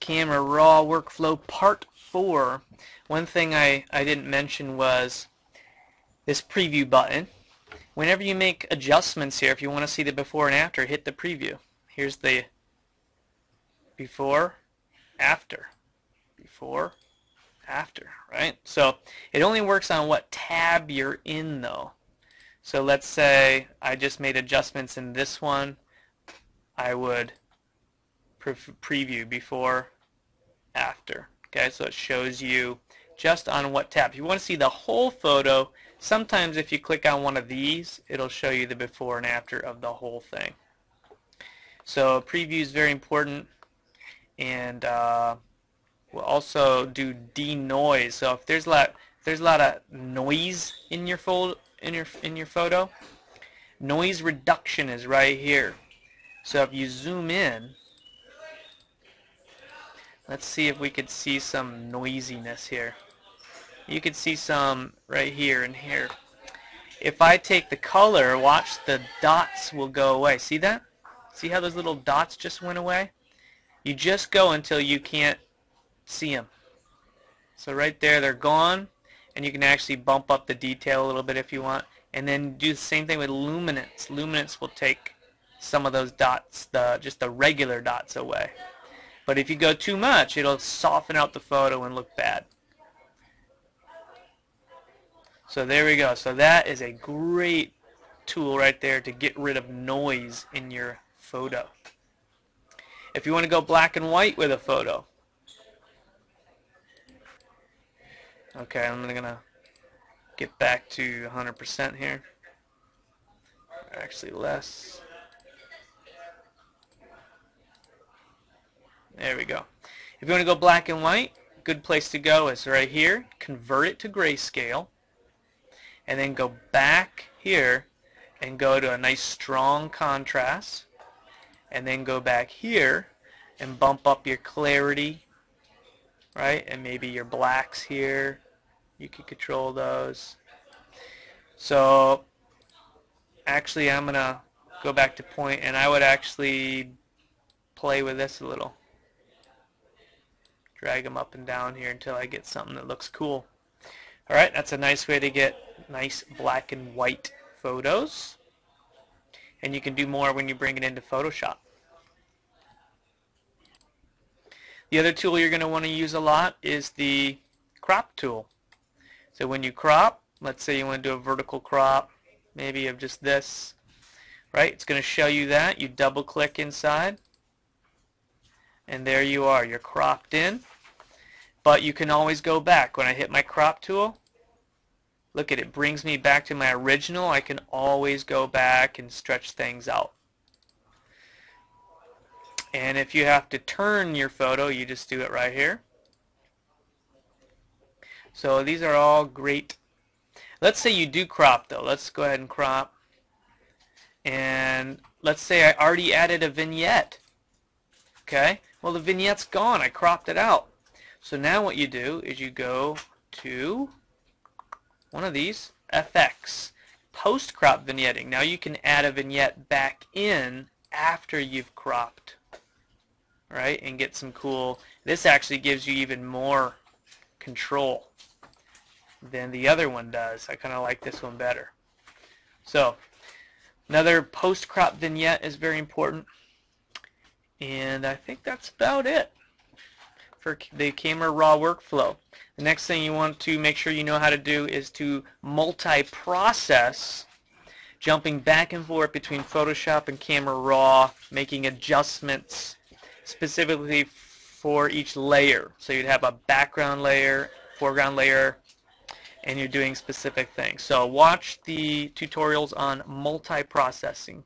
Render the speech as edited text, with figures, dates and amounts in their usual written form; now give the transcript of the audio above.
Camera Raw workflow part 4. One thing I didn't mention was this preview button. Whenever you make adjustments here, if you want to see the before and after, hit the preview. Here's the before, after, before, after, right? So it only works on what tab you're in though. So let's say I just made adjustments in this one. I would preview before, after. Okay, so it shows you just on what tab. If you want to see the whole photo, sometimes if you click on one of these, it'll show you the before and after of the whole thing. So preview is very important, and we'll also do denoise. So if there's a lot of noise in your photo, noise reduction is right here. So if you zoom in, let's see if we could see some noisiness here. You could see some right here and here. If I take the color, watch, the dots will go away. See that? See how those little dots just went away? You just go until you can't see them. So right there, they're gone, and you can actually bump up the detail a little bit if you want. And then do the same thing with luminance. Luminance will take some of those dots, just the regular dots, away. But if you go too much, it'll soften out the photo and look bad. So there we go. So that is a great tool right there to get rid of noise in your photo. If you want to go black and white with a photo, okay, I'm going to get back to 100% here. Actually less. There we go. If you want to go black and white, good place to go is right here. Convert it to grayscale. And then go back here and go to a nice strong contrast. And then go back here and bump up your clarity. Right? And maybe your blacks here. You can control those. So actually I'm going to go back to point, and I would actually play with this a little. Drag them up and down here until I get something that looks cool. Alright, that's a nice way to get nice black and white photos. And you can do more when you bring it into Photoshop. The other tool you're going to want to use a lot is the crop tool. So when you crop, let's say you want to do a vertical crop, maybe of just this, right? It's going to show you that. You double click inside, and there you are. You're cropped in. But you can always go back. When I hit my crop tool, look at it, brings me back to my original. I can always go back and stretch things out. And if you have to turn your photo, you just do it right here. So these are all great. Let's say you do crop though. Let's go ahead and crop. And let's say I already added a vignette. Okay? Well, the vignette's gone. I cropped it out. So now what you do is you go to one of these, FX, post-crop vignetting. Now you can add a vignette back in after you've cropped, right, and get some cool. This actually gives you even more control than the other one does. I kind of like this one better. So another post-crop vignette is very important, and I think that's about it for the Camera Raw workflow. The next thing you want to make sure you know how to do is to multi-process, jumping back and forth between Photoshop and Camera Raw, making adjustments specifically for each layer. So you'd have a background layer, foreground layer, and you're doing specific things. So watch the tutorials on multi-processing.